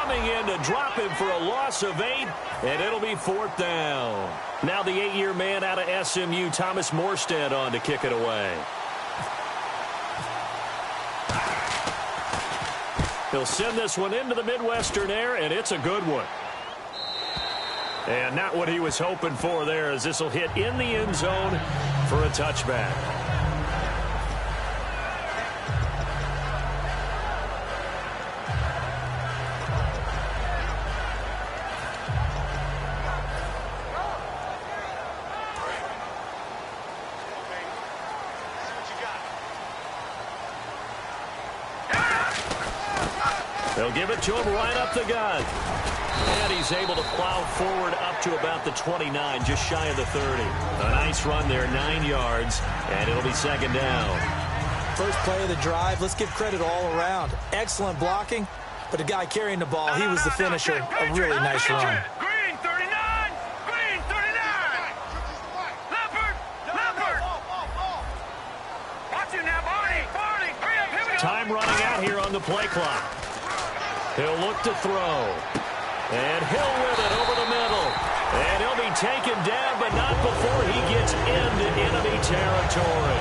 coming in to drop him for a loss of 8, and it'll be 4th down. Now the 8-year man out of SMU, Thomas Morstead, on to kick it away. He'll send this one into the Midwestern air, and it's a good one. And not what he was hoping for there, as this will hit in the end zone for a touchback. They'll give it to him right up the gut. And he's able to plow forward up to about the 29, just shy of the 30. A nice run there, 9 yards, and it'll be 2nd down. First play of the drive, let's give credit all around. Excellent blocking, but the guy carrying the ball, he was the finisher. A really nice run. Green 39! Green 39! Leopard! Leopard! Watch it now, Barney! Barney! Here we go! Time running out here on the play clock. He'll look to throw. And Hill with it over the middle. And he'll be taken down, but not before he gets into enemy territory.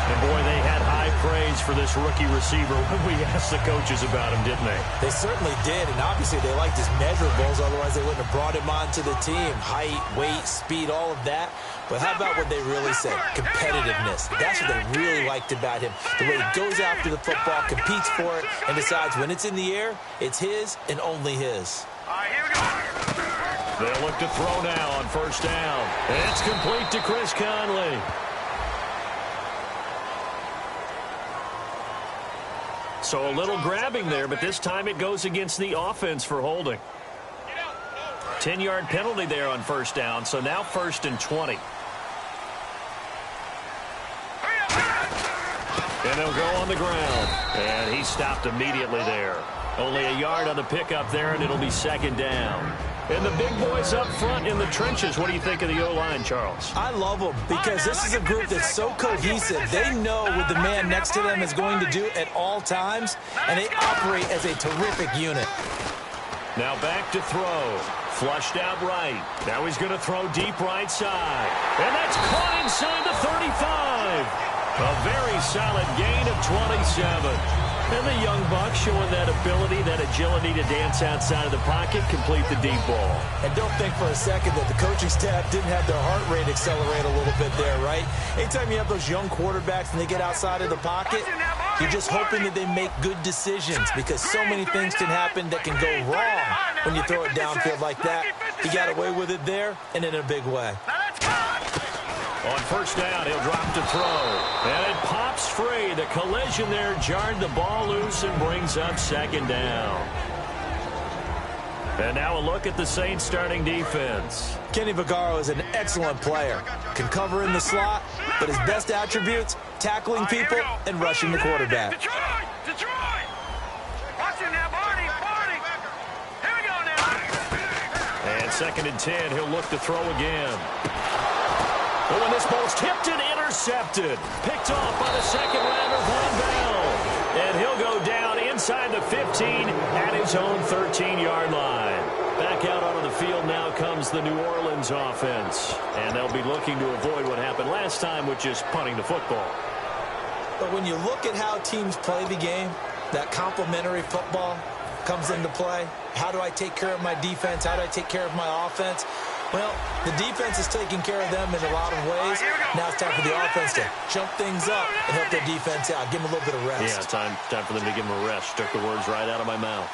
And, boy, they had high praise for this rookie receiver when we asked the coaches about him, didn't they? They certainly did, and obviously they liked his measurables. Otherwise, they wouldn't have brought him onto the team. Height, weight, speed, all of that. But how about what they really said? Competitiveness. That's what they really liked about him. The way he goes after the football, competes for it, and decides when it's in the air, it's his and only his. All right, here we go. They'll look to throw now on 1st down. It's complete to Chris Conley. So a little grabbing there, but this time it goes against the offense for holding. 10-yard penalty there on 1st down, so now 1st and 20. And they'll go on the ground. And he stopped immediately there. Only a yard on the pickup there, and it'll be 2nd down. And the big boys up front in the trenches. What do you think of the O-line, Charles? I love them because this is a group that's so cohesive. They know what the man next to them is going to do at all times, and they operate as a terrific unit. Now back to throw. Flushed out right. Now he's going to throw deep right side. And that's caught inside the 35. A very solid gain of 27. And the young buck showing that ability, that agility to dance outside of the pocket, complete the deep ball. And don't think for a second that the coaching staff didn't have their heart rate accelerate a little bit there, right? Anytime you have those young quarterbacks and they get outside of the pocket, you're just hoping that they make good decisions because so many things can happen that can go wrong when you throw it downfield like that. He got away with it there and in a big way. On 1st down, he'll drop to throw. And it pops free. The collision there jarred the ball loose and brings up 2nd down. And now a look at the Saints starting defense. Kenny Vaccaro is an excellent player. Can cover in the slot, but his best attributes, tackling people and rushing the quarterback. Detroit! Detroit! Watch it now, Barney! Barney! Here we go now! And 2nd and 10, he'll look to throw again. But when this ball's tipped and intercepted, picked off by the 2nd-rounder, Von Bell. And he'll go down inside the 15 at his own 13-yard line. Back out onto the field now comes the New Orleans offense. And they'll be looking to avoid what happened last time, which is punting the football. But when you look at how teams play the game, that complementary football comes into play. How do I take care of my defense? How do I take care of my offense? Well, the defense is taking care of them in a lot of ways. Now it's time for the offense to jump things up and help their defense out. Give them a little bit of rest. Yeah, time for them to give them a rest. Took the words right out of my mouth.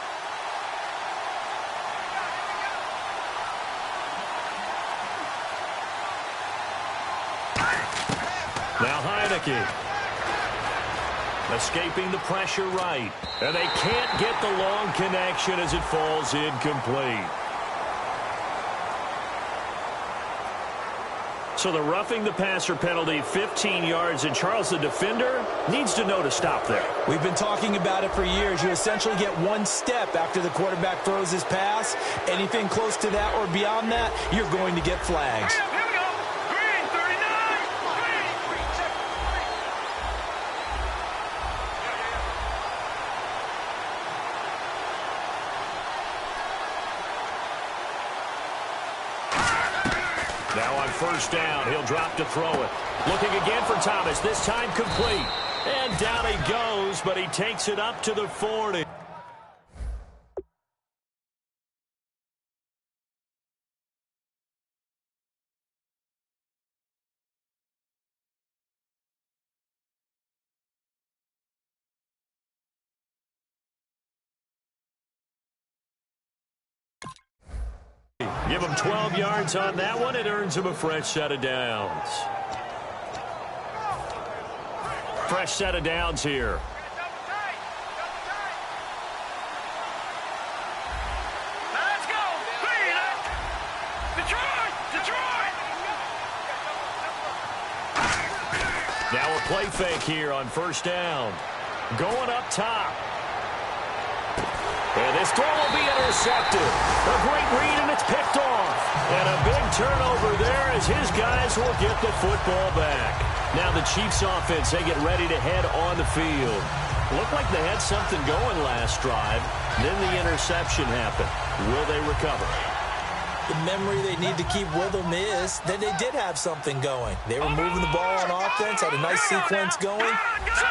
Now Heineke. Escaping the pressure right. And they can't get the long connection as it falls incomplete. So the roughing the passer penalty, 15 yards, and Charles, the defender, needs to know to stop there. We've been talking about it for years. You essentially get one step after the quarterback throws his pass. Anything close to that or beyond that, you're going to get flags. Here we go. Green 39. Green. Now on first down, he'll drop to throw it. Looking again for Thomas, this time complete. And down he goes, but he takes it up to the 40. Give him 12 yards on that one. It earns him a fresh set of downs. Fresh set of downs here. Let's go. Beat it. Detroit. Detroit. Now a play fake here on first down. Going up top. And this throw will be intercepted. A great read, and it's picked off. And a big turnover there as his guys will get the football back. Now the Chiefs offense, they get ready to head on the field. Looked like they had something going last drive. Then the interception happened. Will they recover? The memory they need to keep with them is that they did have something going. They were moving the ball on offense, had a nice sequence going.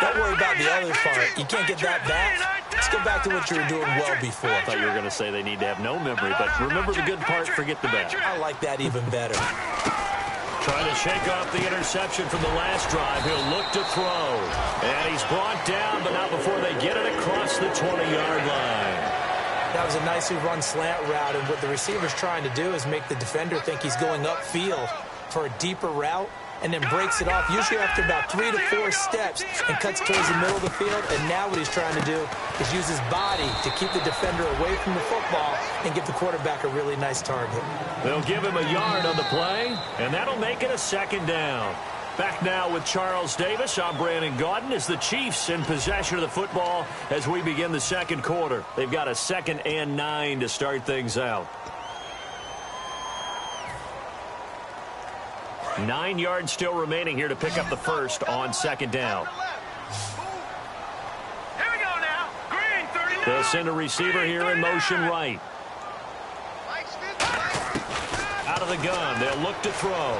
Don't worry about the other part. You can't get that back. Let's go back to what you were doing well before. I thought you were going to say they need to have no memory, but remember the good part, forget the bad. I like that even better. Trying to shake off the interception from the last drive. He'll look to throw. And he's brought down, but not before they get it across the 20-yard line. That was a nicely run slant route, and what the receiver's trying to do is make the defender think he's going upfield for a deeper route, and then breaks it off, usually after about 3 to 4 steps, and cuts towards the middle of the field. And now what he's trying to do is use his body to keep the defender away from the football and give the quarterback a really nice target. They'll give him a yard on the play, and that'll make it a second down. Back now with Charles Davis. I'm Brandon Gaudin as the Chiefs in possession of the football as we begin the second quarter. They've got a 2nd and 9 to start things out. 9 yards still remaining here to pick up the first on second down. Here we go now. Green, 39. They'll send a receiver here in motion right. Out of the gun. They'll look to throw.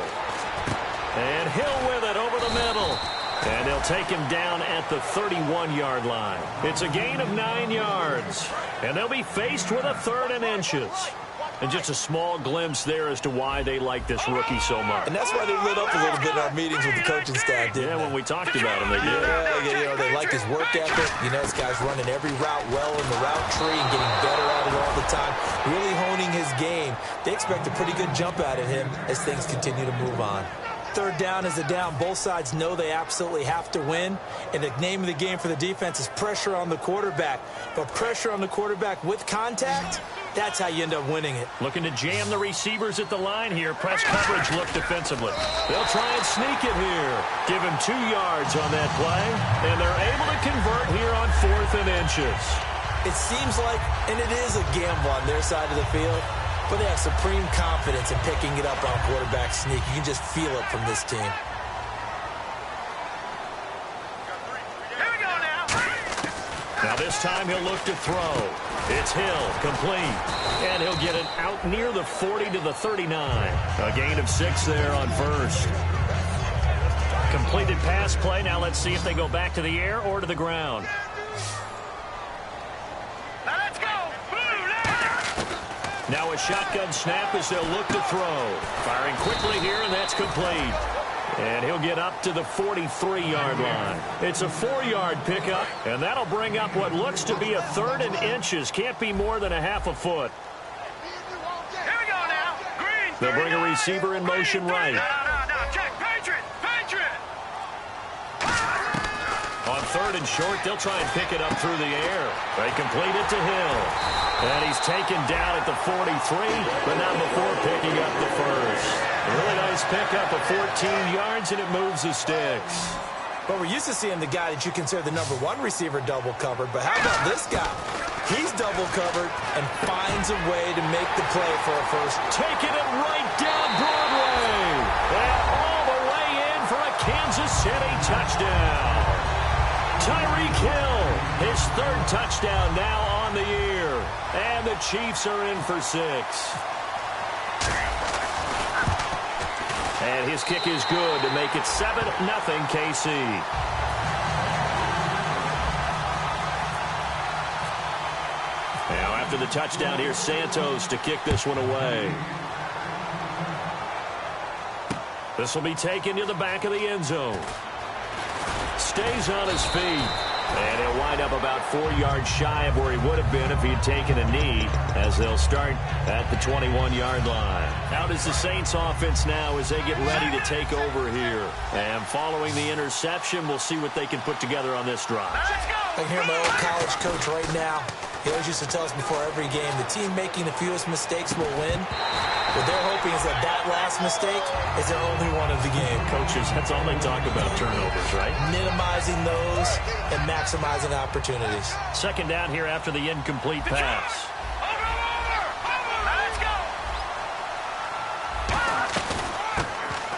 And Hill with it over the middle. And they'll take him down at the 31-yard line. It's a gain of 9 yards. And they'll be faced with a 3rd and inches. And just a small glimpse there as to why they like this rookie so much. And that's why they lit up a little bit in our meetings with the coaching staff, didn't they? When we talked about him, they did. Yeah, they like his work ethic. This guy's running every route well in the route tree and getting better at it all the time, really honing his game. They expect a pretty good jump out of him as things continue to move on. 3rd down is a down. Both sides know they absolutely have to win. And the name of the game for the defense is pressure on the quarterback. But pressure on the quarterback with contact, that's how you end up winning it. Looking to jam the receivers at the line here. Press coverage look defensively. They'll try and sneak it here. Give him 2 yards on that play. And they're able to convert here on 4th and inches. It seems like, and it is a gamble on their side of the field, but they have supreme confidence in picking it up on quarterback sneak. You can just feel it from this team. Here we go now. Now this time he'll look to throw. It's Hill, complete. And he'll get it out near the 40 to the 39. A gain of 6 there on first. Completed pass play. Now let's see if they go back to the air or to the ground. Let's go. Now a shotgun snap as they'll look to throw. Firing quickly here, and that's complete. And he'll get up to the 43-yard line. It's a 4-yard pickup, and that'll bring up what looks to be a 3rd and inches. Can't be more than a half a foot. Here we go now. Green. They'll bring a receiver in motion right. No. Check. Patriot. On 3rd and short, they'll try and pick it up through the air. They complete it to Hill. And he's taken down at the 43, but not before picking up the first. A really nice pickup of 14 yards, and it moves the sticks. But we're used to seeing the guy that you consider the number 1 receiver double covered. But how about this guy? He's double covered and finds a way to make the play for a first. Taking it right down Broadway. And all the way in for a Kansas City touchdown. Tyreek Hill, his 3rd touchdown now on the year. And the Chiefs are in for 6. And his kick is good to make it 7-0 KC. Now after the touchdown, here's Santos to kick this one away. This will be taken to the back of the end zone. Stays on his feet. And he'll wind up about 4 yards shy of where he would have been if he had taken a knee, as they'll start at the 21-yard line. Out is the Saints offense now as they get ready to take over here. And following the interception, we'll see what they can put together on this drive. I can hear my old college coach right now. He always used to tell us before every game, the team making the fewest mistakes will win. What they're hoping is that last mistake is their only one of the game. Coaches, that's all they talk about, turnovers, right? Minimizing those and maximizing opportunities. Second down here after the incomplete pass. Let's go.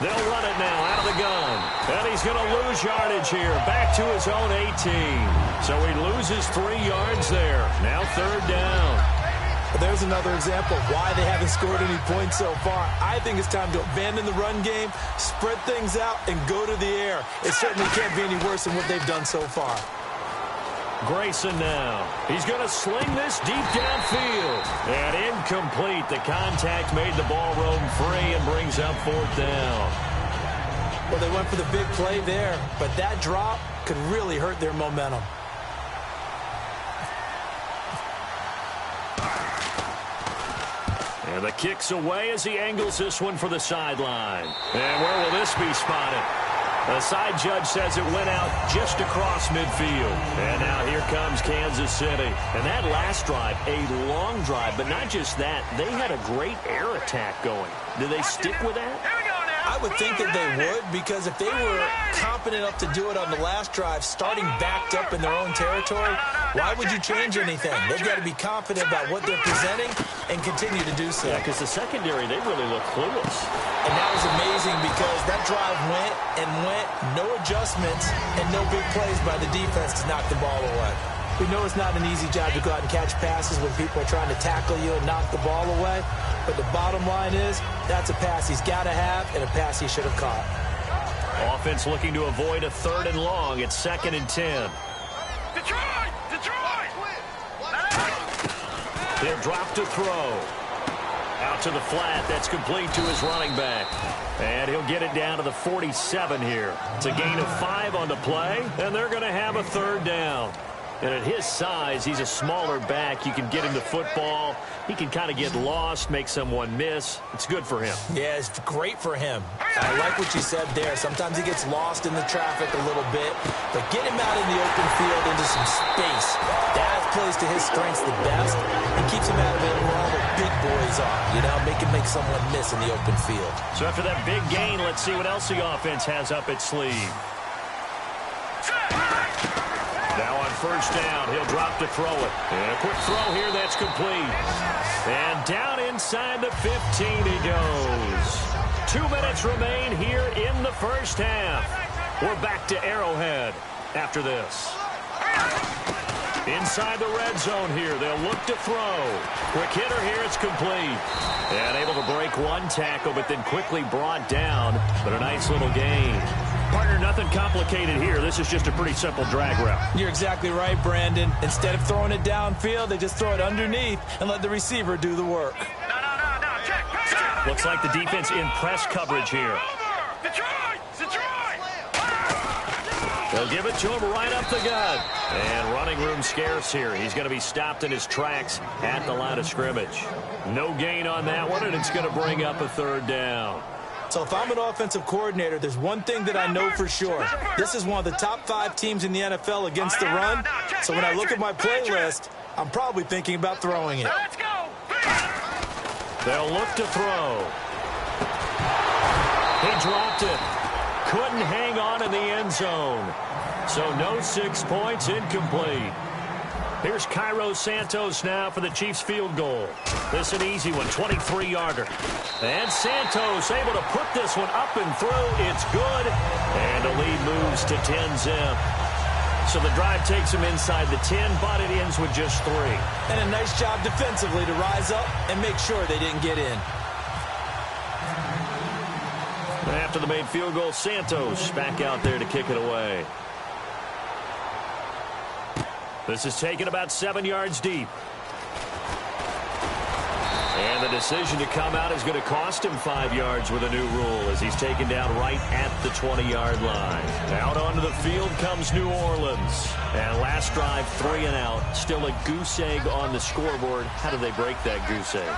They'll run it now out of the gun. And he's going to lose yardage here. Back to his own 18. So he loses 3 yards there. Now third down. There's another example of why they haven't scored any points so far. I think it's time to abandon the run game, spread things out, and go to the air. It certainly can't be any worse than what they've done so far. Grayson now. He's going to sling this deep downfield. And incomplete. The contact made the ball roam free and brings up fourth down. Well, they went for the big play there, but that drop could really hurt their momentum. And the kick's away as he angles this one for the sideline. And where will this be spotted? The side judge says it went out just across midfield. And now here comes Kansas City. And that last drive, a long drive, but not just that. They had a great air attack going. Do they stick with that? I would think that they would, because if they were confident enough to do it on the last drive, starting backed up in their own territory, why would you change anything? They've got to be confident about what they're presenting and continue to do so. Yeah, because the secondary, they really look clueless. And that was amazing because that drive went and went, no adjustments, and no big plays by the defense to knock the ball away. We know it's not an easy job to go out and catch passes when people are trying to tackle you and knock the ball away. But the bottom line is, that's a pass he's got to have and a pass he should have caught. Offense looking to avoid a 3rd and long. It's 2nd and 10. Detroit! He'll drop to throw. Out to the flat. That's complete to his running back. And he'll get it down to the 47 here. It's a gain of 5 on the play, and they're going to have a 3rd down. And at his size, he's a smaller back. You can get him the football. He can kind of get lost, make someone miss. It's good for him. Yeah, it's great for him. I like what you said there. Sometimes he gets lost in the traffic a little bit. But get him out in the open field into some space. That plays to his strengths the best and keeps him out of it where all the big boys are. You know, make someone miss in the open field. So after that big gain, let's see what else the offense has up its sleeve. Now on first down, he'll drop to throw it. And a quick throw here, that's complete. And down inside the 15 he goes. 2 minutes remain here in the first half. We're back to Arrowhead after this. Inside the red zone here, they'll look to throw. Quick hitter here, it's complete. And able to break one tackle, but then quickly brought down. But a nice little gain. Partner, nothing complicated here. This is just a pretty simple drag route. You're exactly right, Brandon. Instead of throwing it downfield, they just throw it underneath and let the receiver do the work. No, check. Looks like the defense in press coverage here. Detroit! They'll give it to him right up the gut. And running room scarce here. He's going to be stopped in his tracks at the line of scrimmage. No gain on that one, and it's going to bring up a 3rd down. So if I'm an offensive coordinator, there's one thing that I know for sure. This is one of the top 5 teams in the NFL against the run. So when I look at my playlist, I'm probably thinking about throwing it. Let's go! They'll look to throw. He dropped it. Couldn't hang on in the end zone. So no 6 points, incomplete. Here's Cairo Santos now for the Chiefs field goal. This an easy one, 23-yarder. And Santos able to put this one up and through. It's good. And the lead moves to 10-zip. So the drive takes him inside the 10, but it ends with just 3. And a nice job defensively to rise up and make sure they didn't get in. After the made field goal, Santos back out there to kick it away. This is taken about 7 yards deep. And the decision to come out is going to cost him 5 yards with a new rule as he's taken down right at the 20-yard line. Out onto the field comes New Orleans. And last drive, 3 and out. Still a goose egg on the scoreboard. How do they break that goose egg?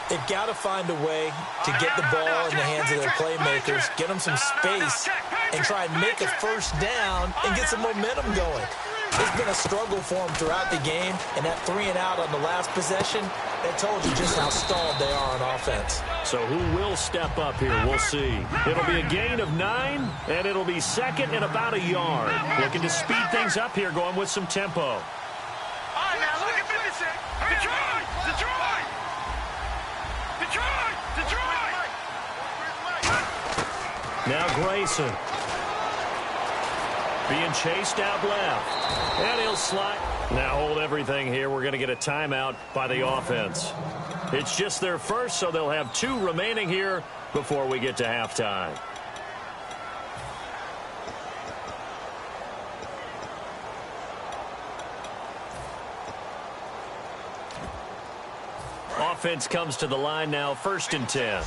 They've got to find a way to get the ball in the hands of their playmakers, get them some space, and try and make a first down and get some momentum going. It's been a struggle for them throughout the game, and that 3 and out on the last possession, that told you just how stalled they are on offense. So who will step up here? We'll see. It'll be a gain of 9, and it'll be second and about a yard. Looking to speed things up here, going with some tempo. All right, now look at this. Detroit! Detroit! Detroit! Detroit! Now Grayson. Being chased out left. And he'll slide. Now hold everything here. We're going to get a timeout by the offense. It's just their first, so they'll have 2 remaining here before we get to halftime. Offense comes to the line now, 1st and 10.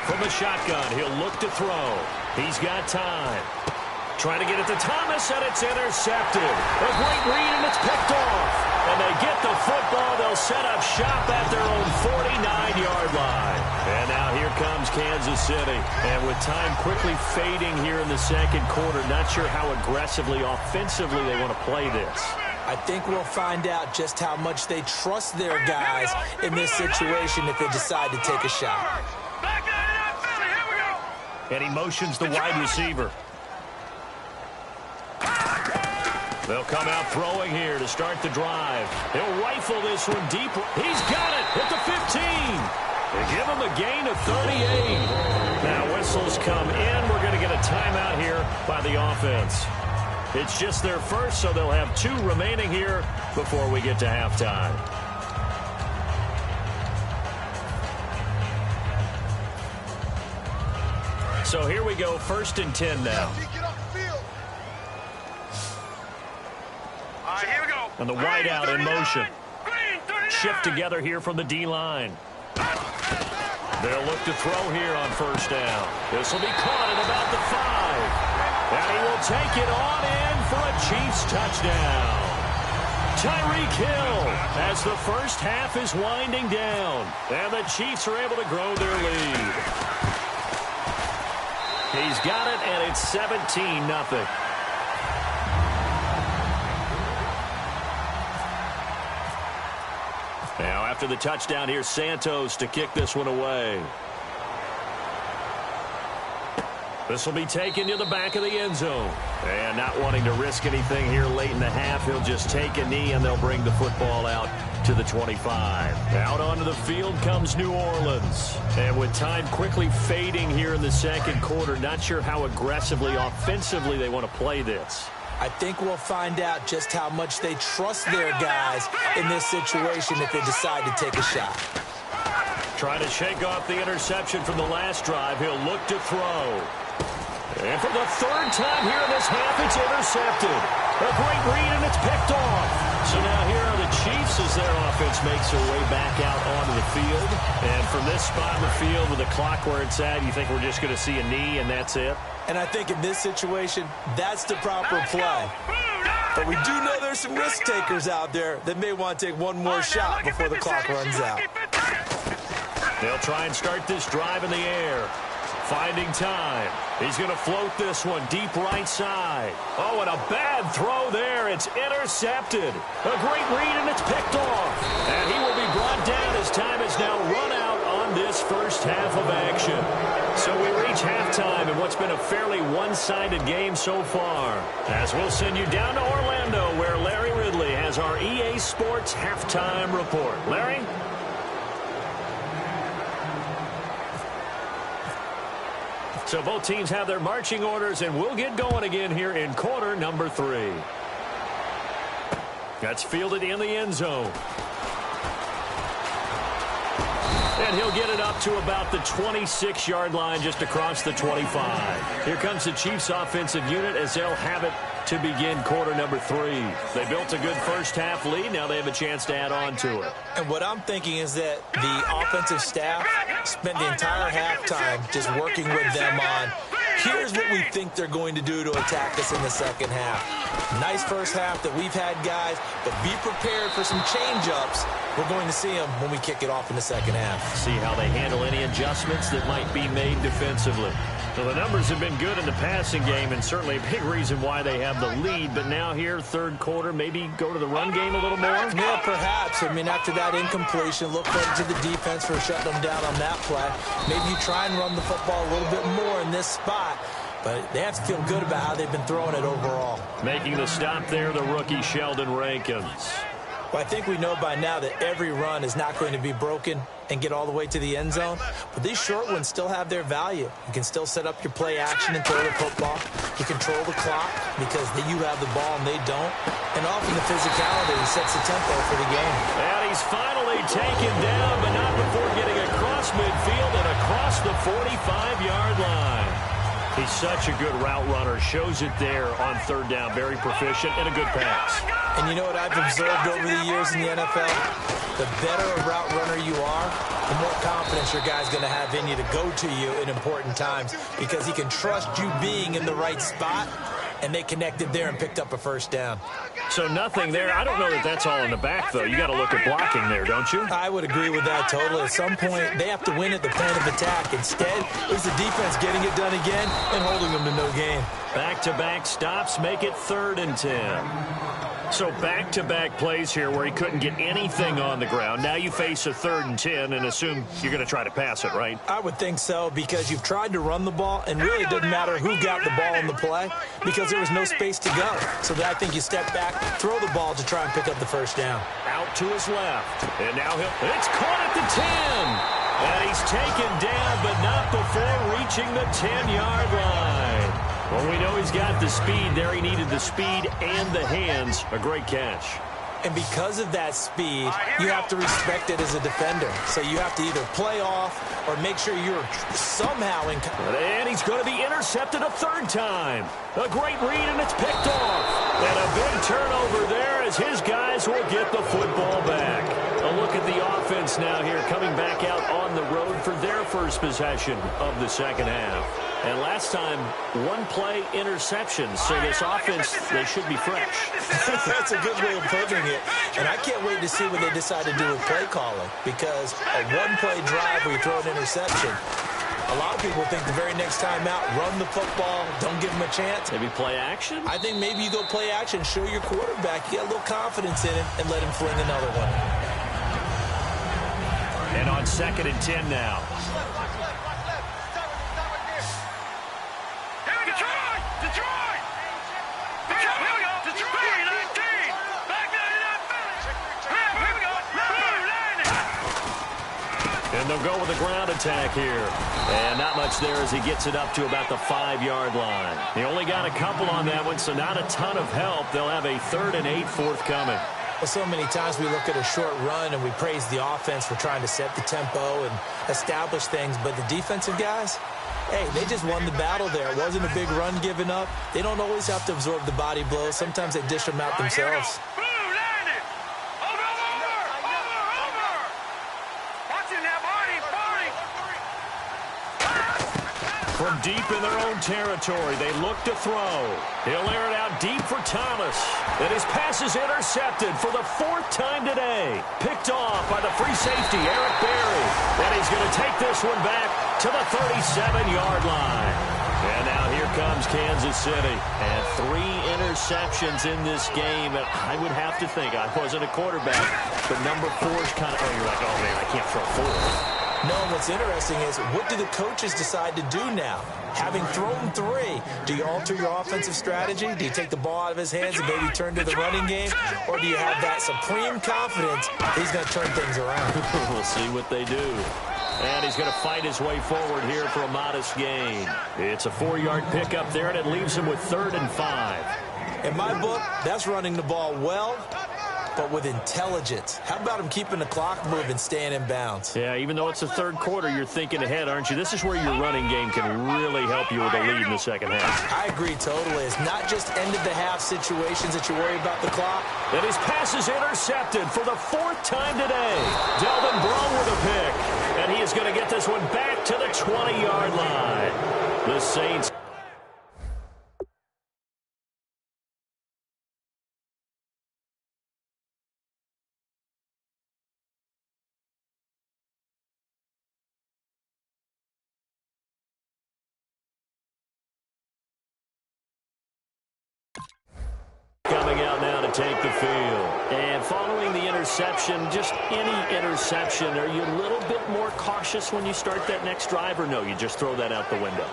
From the shotgun, he'll look to throw. He's got time. Trying to get it to Thomas, and it's intercepted. A great read, and it's picked off. And they get the football. They'll set up shop at their own 49-yard line. And now here comes Kansas City. And with time quickly fading here in the second quarter, not sure how aggressively, offensively they want to play this. I think we'll find out just how much they trust their guys in this situation if they decide to take a shot. And he motions the wide receiver. They'll come out throwing here to start the drive. He'll rifle this one deep. He's got it at the 15. They give him a gain of 38. Now whistles come in. We're going to get a timeout here by the offense. It's just their first, so they'll have 2 remaining here before we get to halftime. So here we go, 1st and 10 now. Here we go. And the wide out in motion. Shift together here from the D-line. They'll look to throw here on 1st down. This will be caught at about the 5. And he will take it on in for a Chiefs touchdown. Tyreek Hill as the first half is winding down. And the Chiefs are able to grow their lead. He's got it, and it's 17-0. Now, after the touchdown, here's Santos to kick this one away. This will be taken to the back of the end zone. And not wanting to risk anything here late in the half, he'll just take a knee, and they'll bring the football out to the 25. Out onto the field comes New Orleans. And with time quickly fading here in the second quarter, not sure how aggressively, offensively they want to play this. I think we'll find out just how much they trust their guys in this situation if they decide to take a shot. Trying to shake off the interception from the last drive. He'll look to throw. And for the 3rd time here in this half, it's intercepted. A great read, and it's picked off. So now here are the Chiefs as their offense makes their way back out onto the field. And from this spot in the field with the clock where it's at, you think we're just going to see a knee and that's it? And I think in this situation, that's the proper play. But we do know there's some risk takers out there that may want to take one more shot before the clock runs out. They'll try and start this drive in the air. Finding time. He's going to float this one deep right side. Oh, and a bad throw there. It's intercepted. A great read, and it's picked off. And he will be brought down as time is now run out on this first half of action. So we reach halftime in what's been a fairly one-sided game so far. As we'll send you down to Orlando, where Larry Ridley has our EA Sports halftime report. Larry? So both teams have their marching orders, and we'll get going again here in quarter number 3. That's fielded in the end zone. And he'll get it up to about the 26-yard line, just across the 25. Here comes the Chiefs offensive unit as they'll have it to begin quarter number 3. They built a good first-half lead. Now they have a chance to add on to it. And what I'm thinking is that the offensive staff spent the entire halftime just working with them on, here's what we think they're going to do to attack us in the second half. Nice first half that we've had, guys, but be prepared for some change-ups. We're going to see them when we kick it off in the second half. See how they handle any adjustments that might be made defensively. So the numbers have been good in the passing game, and certainly a big reason why they have the lead. But now here, third quarter, maybe go to the run game a little more? Yeah, perhaps. I mean, after that incompletion, look credit to the defense for shutting them down on that play. Maybe you try and run the football a little bit more in this spot. But they have to feel good about how they've been throwing it overall. Making the stop there, the rookie Sheldon Rankins. Well, I think we know by now that every run is not going to be broken and get all the way to the end zone. But these short ones still have their value. You can still set up your play action and throw the football. You control the clock because you have the ball and they don't. And often the physicality sets the tempo for the game. And he's finally taken down, but not before getting across midfield and across the 45-yard line. He's such a good route runner. Shows it there on third down. Very proficient and a good pass. And you know what I've observed over the years in the NFL? The better a route runner you are, the more confidence your guy's going to have in you to go to you in important times because he can trust you being in the right spot, and they connected there and picked up a first down. So nothing there. I don't know that that's all in the back, though. You got to look at blocking there, don't you? I would agree with that totally. At some point, they have to win at the point of attack. Instead, it's the defense getting it done again and holding them to no gain. Back-to-back stops make it 3rd and 10. So back-to-back plays here where he couldn't get anything on the ground. Now you face a 3rd and 10 and assume you're going to try to pass it, right? I would think so because you've tried to run the ball, and really it doesn't matter who got the ball in the play because there was no space to go. So I think you step back, throw the ball to try and pick up the first down. Out to his left. And now it's caught at the 10. And he's taken down, but not before reaching the 10-yard line. Well, we know he's got the speed there. He needed the speed and the hands. A great catch. And because of that speed, you have to respect it as a defender. So you have to either play off or make sure you're somehow in. And he's going to be intercepted a 3rd time. A great read, and it's picked off. And a big turnover there as his guys will get the football back. A look at the offense now here, coming back out on the road for their first possession of the second half. And last time, 1-play interception. So this offense, they should be fresh. That's a good way of putting it. And I can't wait to see what they decide to do with play calling. Because a 1-play drive where you throw an interception, a lot of people think the very next time out, run the football, don't give them a chance. Maybe play action? I think maybe you go play action, show your quarterback you got a little confidence in him, and let him fling another one. And on 2nd and 10 now. And they'll go with a ground attack here. And not much there as he gets it up to about the 5-yard line. He only got a couple on that one, so not a ton of help. They'll have a 3rd and 8 forthcoming. Well, so many times we look at a short run and we praise the offense for trying to set the tempo and establish things. But the defensive guys, hey, they just won the battle there. It wasn't a big run given up. They don't always have to absorb the body blows. Sometimes they dish them out themselves. From deep in their own territory, they look to throw. He'll air it out deep for Thomas. And his pass is intercepted for the 4th time today. Picked off by the free safety, Eric Berry. And he's going to take this one back to the 37-yard line. And now here comes Kansas City. And 3 interceptions in this game. And I would have to think, I wasn't a quarterback, but number 4 is kind of, you're like, oh, man, I can't throw 4. No, what's interesting is what do the coaches decide to do now? Having thrown 3, do you alter your offensive strategy? Do you take the ball out of his hands and maybe turn to the running game? Or do you have that supreme confidence he's going to turn things around? We'll see what they do. And he's going to fight his way forward here for a modest gain. It's a 4-yard pickup there, and it leaves him with 3rd and 5. In my book, that's running the ball well but with intelligence. How about him keeping the clock moving, staying in bounds? Yeah, even though it's the third quarter, you're thinking ahead, aren't you? This is where your running game can really help you with a lead in the second half. I agree totally. It's not just end-of-the-half situations that you worry about the clock. And his pass is intercepted for the fourth time today. Delvin Brown with a pick. And he is going to get this one back to the 20-yard line. The Saints. Coming out now to take the field. And following the interception, just any interception, are you a little bit more cautious when you start that next drive, or no, you just throw that out the window?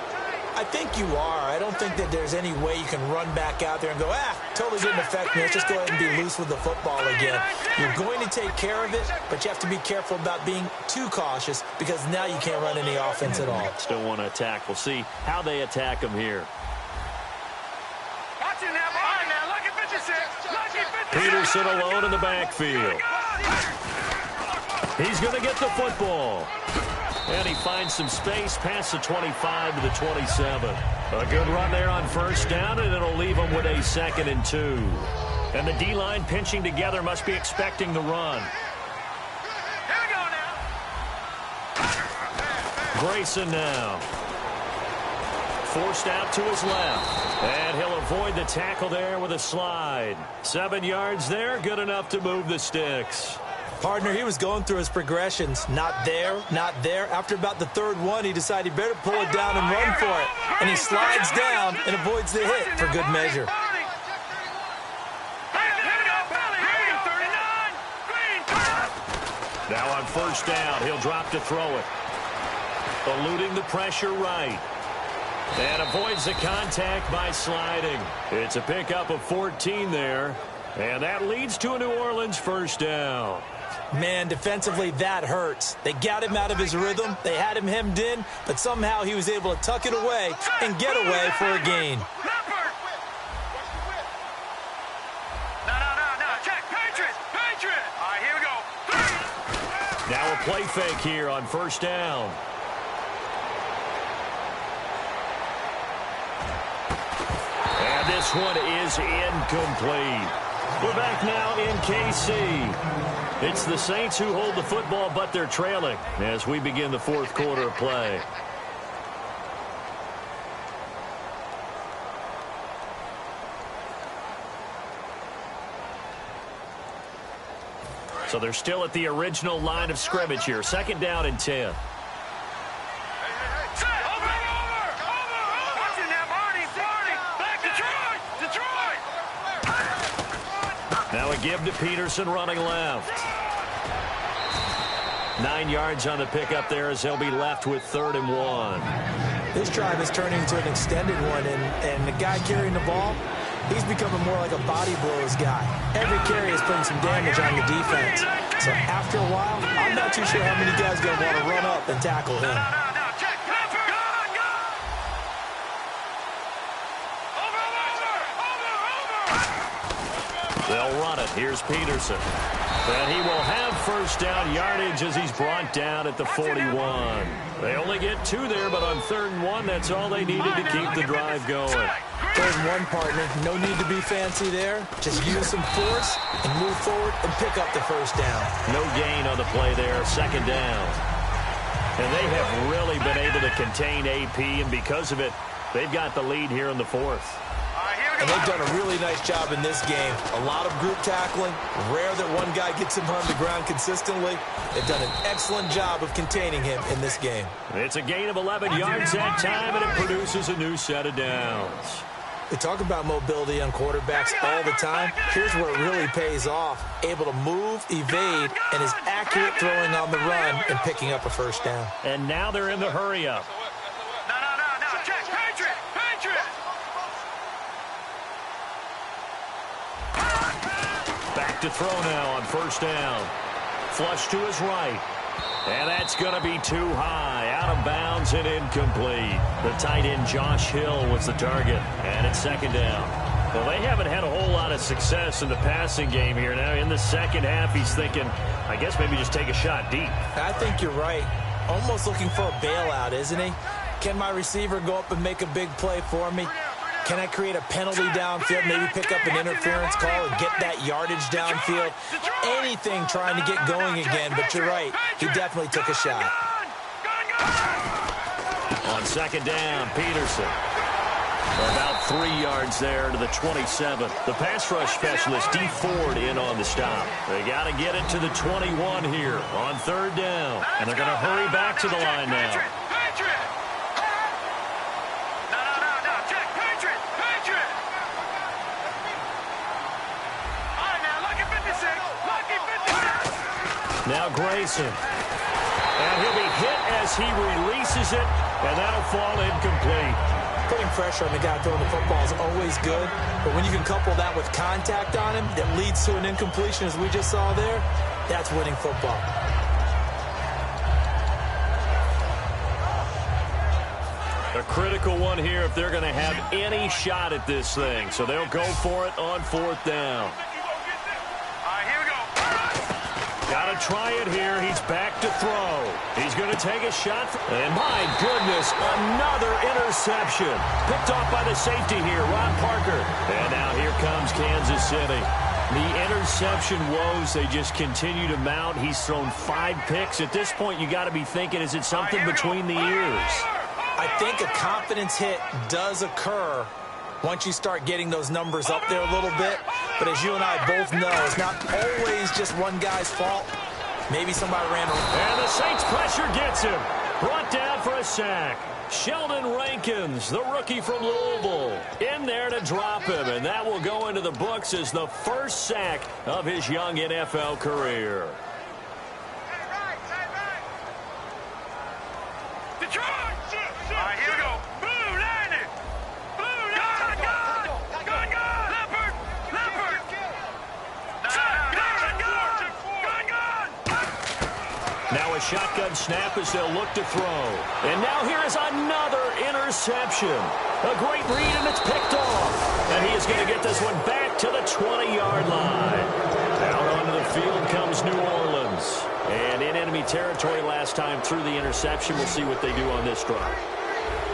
I think you are. I don't think that there's any way you can run back out there and go, totally didn't affect me. Let's just go ahead and be loose with the football again. You're going to take care of it, but you have to be careful about being too cautious because now you can't run any offense at all. Still want to attack. We'll see how they attack him here. Peterson alone in the backfield. He's going to get the football. And he finds some space past the 25 to the 27. A good run there on first down, and it'll leave him with a 2nd and 2. And the D-line pinching together must be expecting the run. Here we go now. Grayson now. Forced out to his left. And he'll avoid the tackle there with a slide. 7 yards there, good enough to move the sticks. Partner, he was going through his progressions. Not there, not there. After about the third one, he decided he better pull it down and run for it. And he slides down and avoids the hit for good measure. Now on first down, he'll drop to throw it. Eluding the pressure right. And avoids the contact by sliding. It's a pickup of 14 there. And that leads to a New Orleans first down. Man, defensively, that hurts. They got him out of his rhythm. They had him hemmed in, but somehow he was able to tuck it away and get away for a gain. No. Check. Patriot. All right, here we go. Now a play fake here on first down. And this one is incomplete. We're back now in KC. It's the Saints who hold the football, but they're trailing as we begin the fourth quarter of play. So they're still at the original line of scrimmage here. 2nd down and 10. Now a give to Peterson running left. 9 yards on the pickup there as he'll be left with 3rd and 1. This drive is turning into an extended one, and the guy carrying the ball, he's becoming more like a body blows guy. Every carry is putting some damage on the defense. So after a while, I'm not too sure how many guys are going to want to run up and tackle him. They'll run it. Here's Peterson. And he will have first down yardage as he's brought down at the 41. They only get 2 there, but on 3rd and 1, that's all they needed to keep the drive going. 3rd and 1, partner. No need to be fancy there. Just use some force and move forward and pick up the first down. No gain on the play there. 2nd down. And they have really been able to contain AP, and because of it, they've got the lead here in the 4th. And they've done a really nice job in this game. A lot of group tackling. Rare that one guy gets him on the ground consistently. They've done an excellent job of containing him in this game. It's a gain of 11 yards that time, and it produces a new set of downs. We talk about mobility on quarterbacks all the time. Here's where it really pays off. Able to move, evade, and is accurate throwing on the run and picking up a first down. And now they're in the hurry-up. Check. Patriot. Back to throw now on first down. Flush to his right. And that's going to be too high. Out of bounds and incomplete. The tight end Josh Hill was the target. And it's 2nd down. Well, they haven't had a whole lot of success in the passing game here. Now, in the second half, he's thinking, I guess maybe just take a shot deep. I think you're right. Almost looking for a bailout, isn't he? Can my receiver go up and make a big play for me? Can I create a penalty downfield, maybe pick up an interference call and get that yardage downfield? Anything trying to get going again, but you're right. He definitely took a shot. On second down, Peterson. About 3 yards there to the 27. The pass rush specialist, D. Ford, in on the stop. They got to get it to the 21 here on third down. And they're going to hurry back to the line now. Now Grayson. And he'll be hit as he releases it, and that'll fall incomplete. Putting pressure on the guy throwing the football is always good, but when you can couple that with contact on him that leads to an incompletion, as we just saw there, that's winning football. A critical one here if they're going to have any shot at this thing. So they'll go for it on fourth down. Got to try it here. He's back to throw. He's going to take a shot. And my goodness, another interception. Picked off by the safety here, Ron Parker. And now here comes Kansas City. The interception woes, they just continue to mount. He's thrown 5 picks. At this point, you got to be thinking, is it something between the ears? I think a confidence hit does occur once you start getting those numbers up there a little bit. But as you and I both know, it's not always just one guy's fault. Maybe somebody ran around. And the Saints pressure gets him. Brought down for a sack. Sheldon Rankins, the rookie from Louisville, in there to drop him. And that will go into the books as the first sack of his young NFL career. Now a shotgun snap as they'll look to throw. And now here is another interception. A great read, and it's picked off. And he is going to get this one back to the 20-yard line. Out onto the field comes New Orleans. And in enemy territory last time through the interception. We'll see what they do on this drive.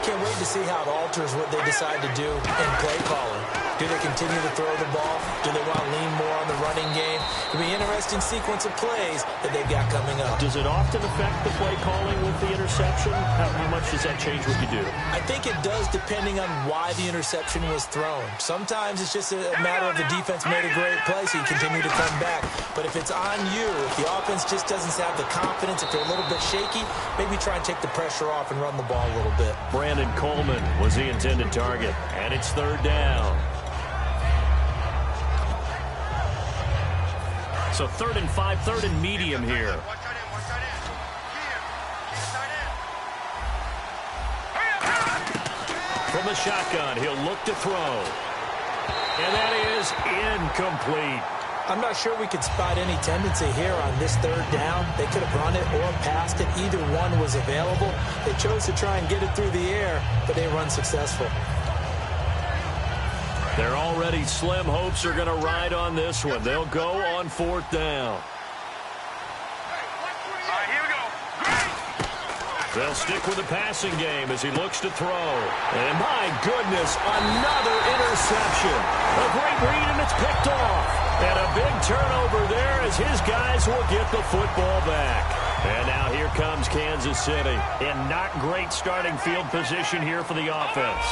Can't wait to see how it alters what they decide to do in play calling. Do they continue to throw the ball? Do they want to lean more on the running game? It'll be an interesting sequence of plays that they've got coming up. Does it often affect the play calling with the interception? How much does that change what you do? I think it does, depending on why the interception was thrown. Sometimes it's just a matter of the defense made a great play, so you continue to come back. But if it's on you, if the offense just doesn't have the confidence, if they're a little bit shaky, maybe try and take the pressure off and run the ball a little bit. Brandon Coleman was the intended target, and it's third down. So 3rd and 5, 3rd and medium here. From the shotgun, he'll look to throw. And that is incomplete. I'm not sure we could spot any tendency here on this third down. They could have run it or passed it. Either one was available. They chose to try and get it through the air, but they run successful. Their already slim hopes are going to ride on this one. They'll go on fourth down. They'll stick with the passing game as he looks to throw. And my goodness, another interception. A great read, and it's picked off. And a big turnover there as his guys will get the football back. And now here comes Kansas City. In not great starting field position here for the offense.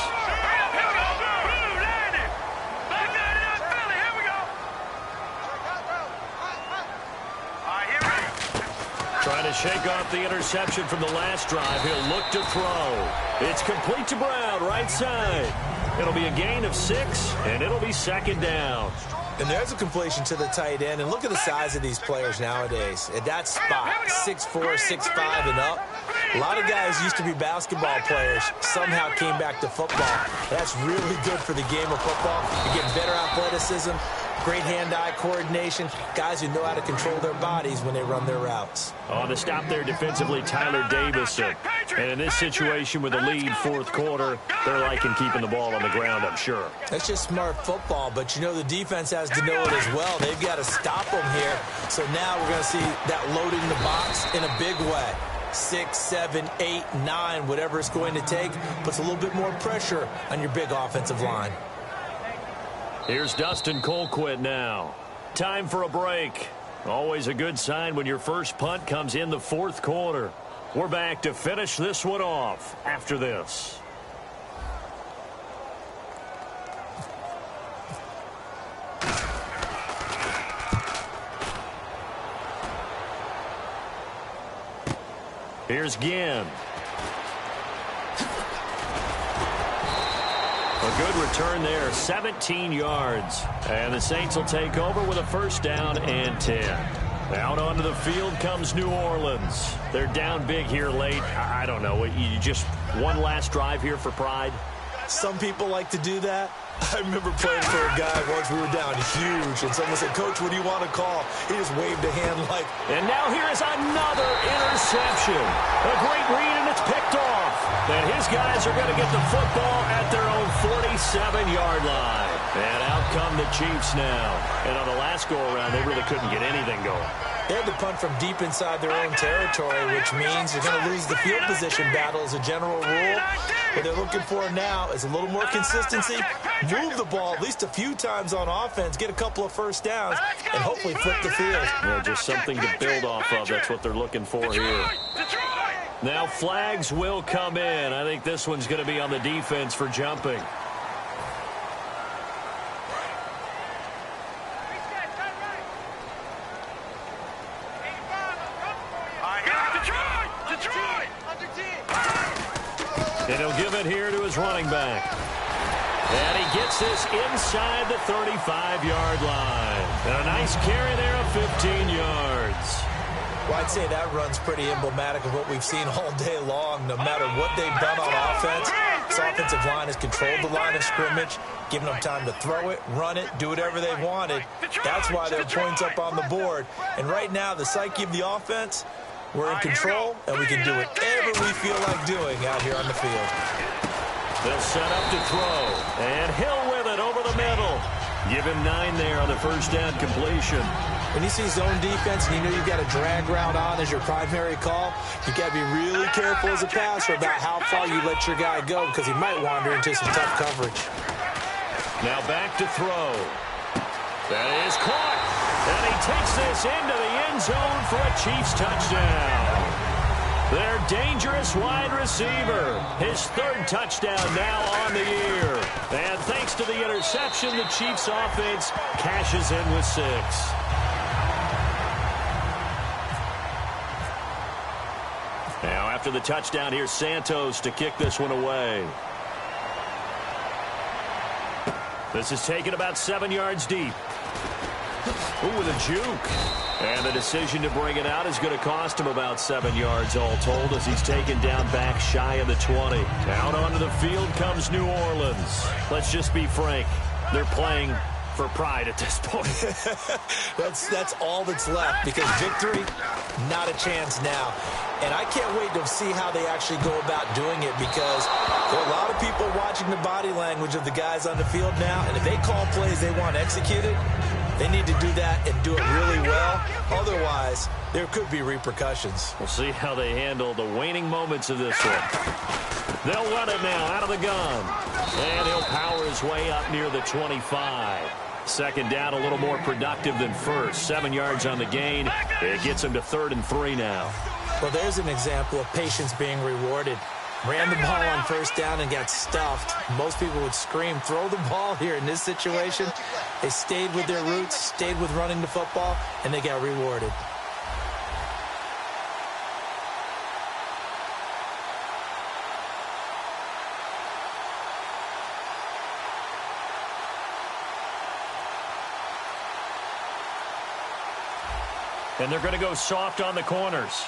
Trying to shake off the interception from the last drive. He'll look to throw. It's complete to Brown, right side. It'll be a gain of 6, and it'll be second down. And there's a completion to the tight end. And look at the size of these players nowadays. At that spot, 6'4", 6'5", and up. A lot of guys used to be basketball players, somehow came back to football. That's really good for the game of football. You get better athleticism, Great hand-eye coordination. Guys who know how to control their bodies when they run their routes. On the stop there defensively, Tyler Davison. And in this situation with the lead fourth quarter, they're liking keeping the ball on the ground, I'm sure. That's just smart football, but you know the defense has to know it as well. They've got to stop them here. So now we're going to see that loading the box in a big way. 6, 7, 8, 9, whatever it's going to take, puts a little bit more pressure on your big offensive line. Here's Dustin Colquitt now. Time for a break. Always a good sign when your first punt comes in the fourth quarter. We're back to finish this one off after this. Here's Ginn. A good return there, 17 yards. And the Saints will take over with a first down and 10. Out onto the field comes New Orleans. They're down big here late. I don't know. You just one last drive here for pride? Some people like to do that. I remember playing for a guy once we were down huge, and someone said, "Coach, what do you want to call?" He just waved a hand like... And now here is another interception. A great read, and it's picked off. And his guys are going to get the football at their own 47-yard line. And out come the Chiefs now. And on the last go-around, they really couldn't get anything going. They had to punt from deep inside their own territory, which means you're going to lose the field position battle as a general rule. What they're looking for now is a little more consistency, move the ball at least a few times on offense, get a couple of first downs, and hopefully flip the field. Yeah, just something to build off of. That's what they're looking for here. Now flags will come in. I think this one's going to be on the defense for jumping. And he'll give it here to his running back. And he gets this inside the 35-yard line. And a nice carry there of 15 yards. Well, I'd say that run's pretty emblematic of what we've seen all day long. No matter what they've done on offense, this offensive line has controlled the line of scrimmage, giving them time to throw it, run it, do whatever they wanted. That's why their points up on the board. And right now, the psyche of the offense, we're in control, and we can do whatever we feel like doing out here on the field. They'll set up to throw. And Hill with it over the middle. Give him 9 there on the first down completion. When you see zone defense and you know you've got a drag route on as your primary call, you've got to be really careful as a passer about how far you let your guy go because he might wander into some tough coverage. Now back to throw. That is caught. And he takes this into the end zone for a Chiefs touchdown. Their dangerous wide receiver. His 3rd touchdown now on the year. And thanks to the interception, the Chiefs offense cashes in with 6. Now after the touchdown, here's Santos to kick this one away. This is taken about 7 yards deep. Ooh, with a juke. And the decision to bring it out is going to cost him about 7 yards all told as he's taken down back shy of the 20. Out onto the field comes New Orleans. Let's just be frank. They're playing for pride at this point. That's all that's left because victory, not a chance now. And I can't wait to see how they actually go about doing it because there are a lot of people watching the body language of the guys on the field now. And if they call plays they want executed, they need to do that and do it really well. Otherwise, there could be repercussions. We'll see how they handle the waning moments of this one. They'll run it now out of the gun. And he'll power his way up near the 25. Second down, a little more productive than first. 7 yards on the gain. It gets him to 3rd and 3 now. Well, there's an example of patience being rewarded. Ran the ball on first down and got stuffed. Most people would scream, throw the ball here in this situation. They stayed with their roots, stayed with running the football, and they got rewarded. And they're going to go soft on the corners.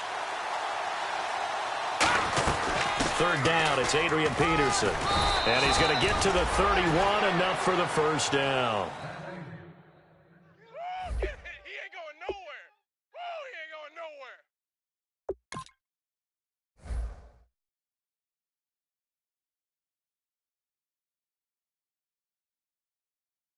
3rd down, it's Adrian Peterson. And he's going to get to the 31, enough for the first down.